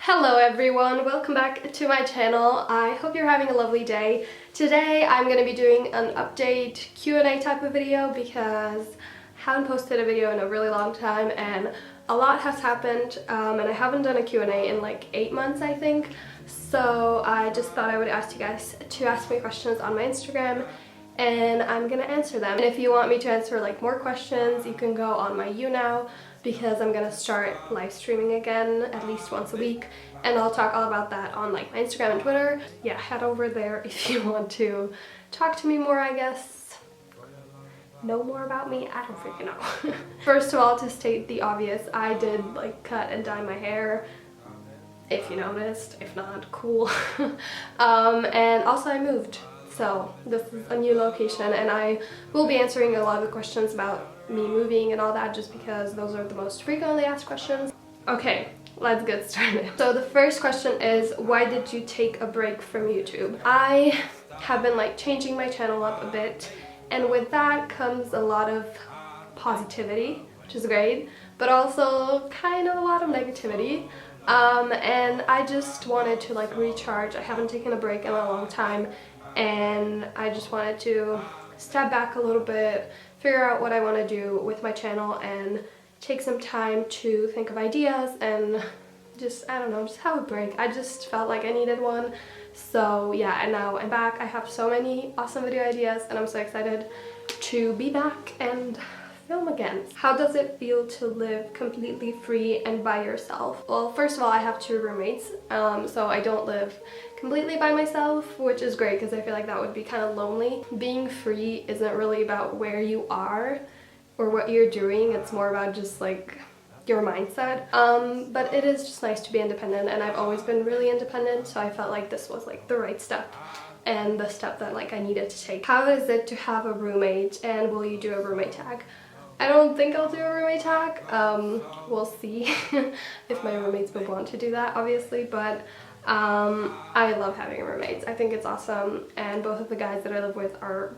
Hello everyone, welcome back to my channel. I hope you're having a lovely day. Today I'm going to be doing an update Q&A type of video because I haven't posted a video in a really long time and a lot has happened and I haven't done a Q&A in like 8 months I think. So I just thought I would ask you guys to ask me questions on my Instagram and I'm gonna answer them. And if you want me to answer like more questions, you can go on my YouNow because I'm gonna start live streaming again at least once a week, and I'll talk all about that on like my Instagram and Twitter. Yeah, head over there if you want to talk to me more, I guess. Know more about me? I don't freaking know. First of all, to state the obvious, I did like cut and dye my hair. If you noticed, if not, cool. And also I moved. So this is a new location and I will be answering a lot of the questions about me moving and all that just because those are the most frequently asked questions. Okay, let's get started. So the first question is, why did you take a break from YouTube? I have been like changing my channel up a bit, and with that comes a lot of positivity, which is great, but also kind of a lot of negativity. And I just wanted to like recharge. I haven't taken a break in a long time and I just wanted to step back a little bit, figure out what I want to do with my channel and take some time to think of ideas and just, I don't know, just have a break. I just felt like I needed one. So yeah, and now I'm back. I have so many awesome video ideas and I'm so excited to be back and film again. How does it feel to live completely free and by yourself? Well, first of all, I have 2 roommates, so I don't live completely by myself, which is great because I feel like that would be kind of lonely. Being free isn't really about where you are or what you're doing, it's more about just like your mindset. But it is just nice to be independent, and I've always been really independent, so I felt like this was like the right step and the step that like I needed to take. How is it to have a roommate, and will you do a roommate tag? I don't think I'll do a roommate tag. We'll see if my roommates would want to do that, obviously, but I love having roommates. I think it's awesome, and both of the guys that I live with are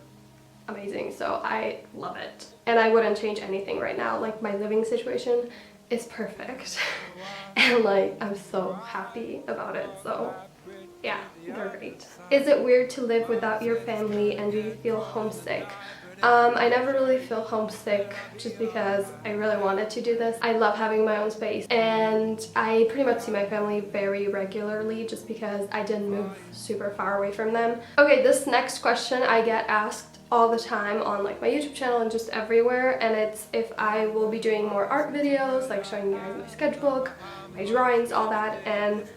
amazing, so I love it. And I wouldn't change anything right now. Like, my living situation is perfect and like I'm so happy about it, so yeah, they're great. Is it weird to live without your family and do you feel homesick? I never really feel homesick just because I really wanted to do this. I love having my own space and I pretty much see my family very regularly just because I didn't move super far away from them. Okay, this next question I get asked all the time on like my YouTube channel and just everywhere, and it's if I will be doing more art videos, like showing you guys my sketchbook, my drawings, all that, and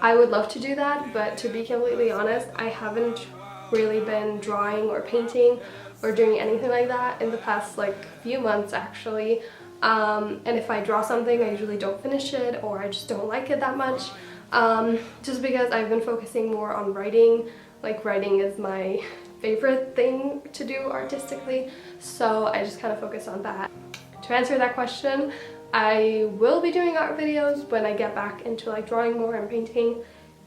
I would love to do that, but to be completely honest, I haven't really been drawing or painting or doing anything like that in the past like few months actually. And if I draw something, I usually don't finish it or I just don't like it that much, just because I've been focusing more on writing. Like, writing is my favorite thing to do artistically, so I just kind of focus on that. To answer that question, I will be doing art videos when I get back into like drawing more and painting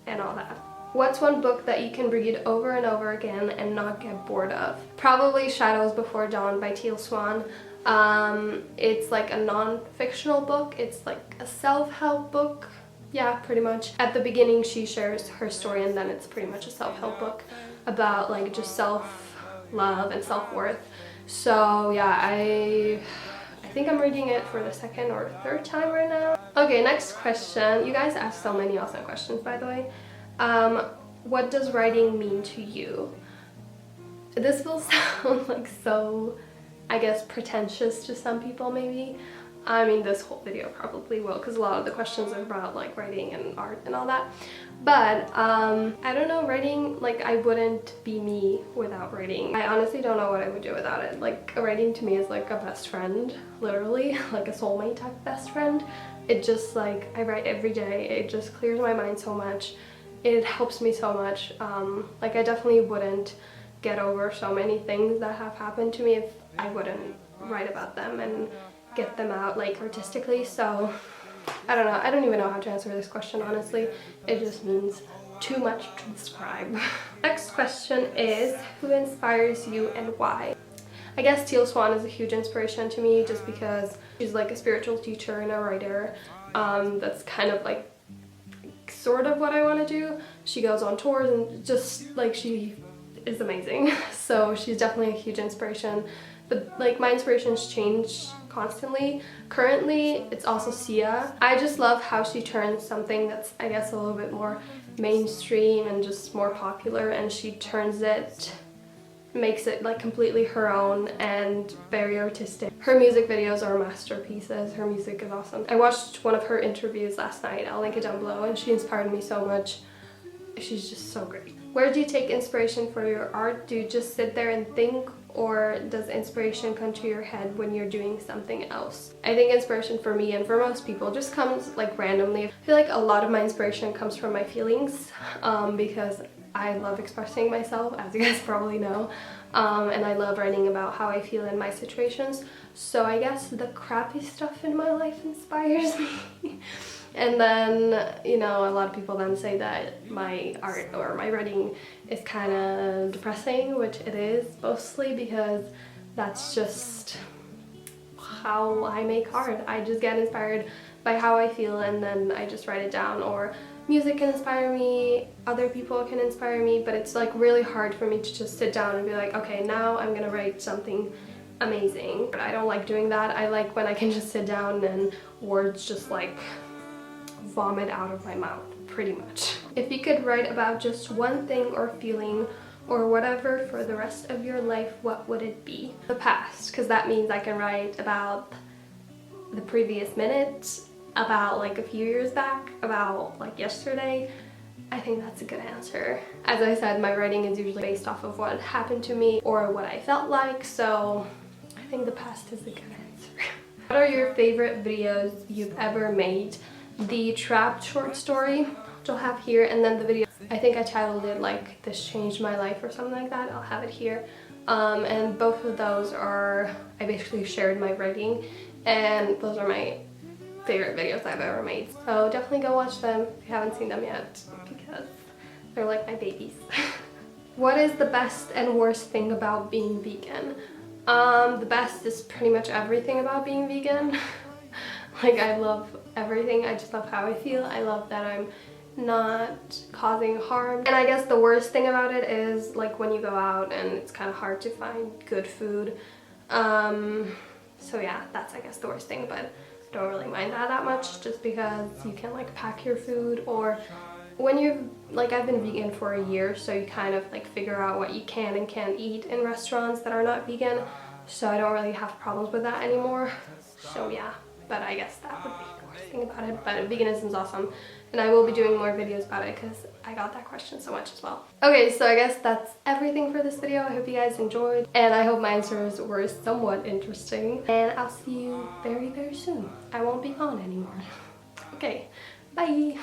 and all that. What's one book that you can read over and over again and not get bored of? Probably Shadows Before Dawn by Teal Swan. It's like a non-fictional book. It's like a self-help book. Yeah, pretty much. At the beginning she shares her story and then it's pretty much a self-help book about like just self-love and self-worth. So yeah, I think I'm reading it for the 2nd or 3rd time right now. Okay, next question. You guys asked so many awesome questions, by the way. What does writing mean to you? This will sound like so, I guess, pretentious to some people maybe. I mean, this whole video probably will, because a lot of the questions are about like writing and art and all that. But I don't know, writing, like, I wouldn't be me without writing. I honestly don't know what I would do without it. Like, writing to me is like a best friend, literally, like a soulmate type best friend. It just like, I write every day. It just clears my mind so much. It helps me so much. Like, I definitely wouldn't get over so many things that have happened to me if I wouldn't write about them and get them out like artistically. So I don't know, I don't even know how to answer this question, honestly. It just means too much to describe. Next question is, who inspires you and why? I guess Teal Swan is a huge inspiration to me just because she's like a spiritual teacher and a writer that's kind of like sort of what I want to do. She goes on tours and just like she is amazing. So she's definitely a huge inspiration. But like my inspirations change constantly. Currently it's also Sia. I just love how she turns something that's I guess a little bit more mainstream and just more popular, and she turns it, makes it like completely her own and very artistic. Her music videos are masterpieces. Her music is awesome. I watched one of her interviews last night. I'll link it down below, and she inspired me so much. She's just so great. Where do you take inspiration for your art? Do you just sit there and think, or does inspiration come to your head when you're doing something else? I think inspiration for me and for most people just comes like randomly. I feel like a lot of my inspiration comes from my feelings because I love expressing myself, as you guys probably know, and I love writing about how I feel in my situations. So I guess the crappy stuff in my life inspires me. And then, you know, a lot of people then say that my art or my writing is kind of depressing, which it is mostly because that's just how I make art. I just get inspired by how I feel and then I just write it down. Or music can inspire me, other people can inspire me, but it's like really hard for me to just sit down and be like, okay, now I'm gonna write something amazing. But I don't like doing that. I like when I can just sit down and words just like vomit out of my mouth, pretty much. If you could write about just one thing or feeling or whatever for the rest of your life, what would it be? The past, because that means I can write about the previous minute, about like a few years back, about like yesterday. I think that's a good answer. As I said, my writing is usually based off of what happened to me or what I felt like, so I think the past is a good answer. What are your favorite videos you've ever made? The Trapped short story, which I'll have here, and then the video, I think I titled it like This Changed My Life or something like that. I'll have it here. And both of those are, I basically shared my writing, and those are my favorite videos I've ever made. So definitely go watch them if you haven't seen them yet, because they're like my babies. What is the best and worst thing about being vegan? The best is pretty much everything about being vegan. Like, I love everything. I just love how I feel. I love that I'm not causing harm. And I guess the worst thing about it is like when you go out and it's kind of hard to find good food. So yeah, that's I guess the worst thing, but I don't really mind that much, just because you can like pack your food, or when you like, I've been vegan for a year, so you kind of like figure out what you can and can't eat in restaurants that are not vegan, so I don't really have problems with that anymore. So yeah. But I guess that would be the worst thing about it. But veganism is awesome, and I will be doing more videos about it because I got that question so much as well. Okay, so I guess that's everything for this video. I hope you guys enjoyed, and I hope my answers were somewhat interesting. And I'll see you very, very soon. I won't be on anymore. Okay, bye!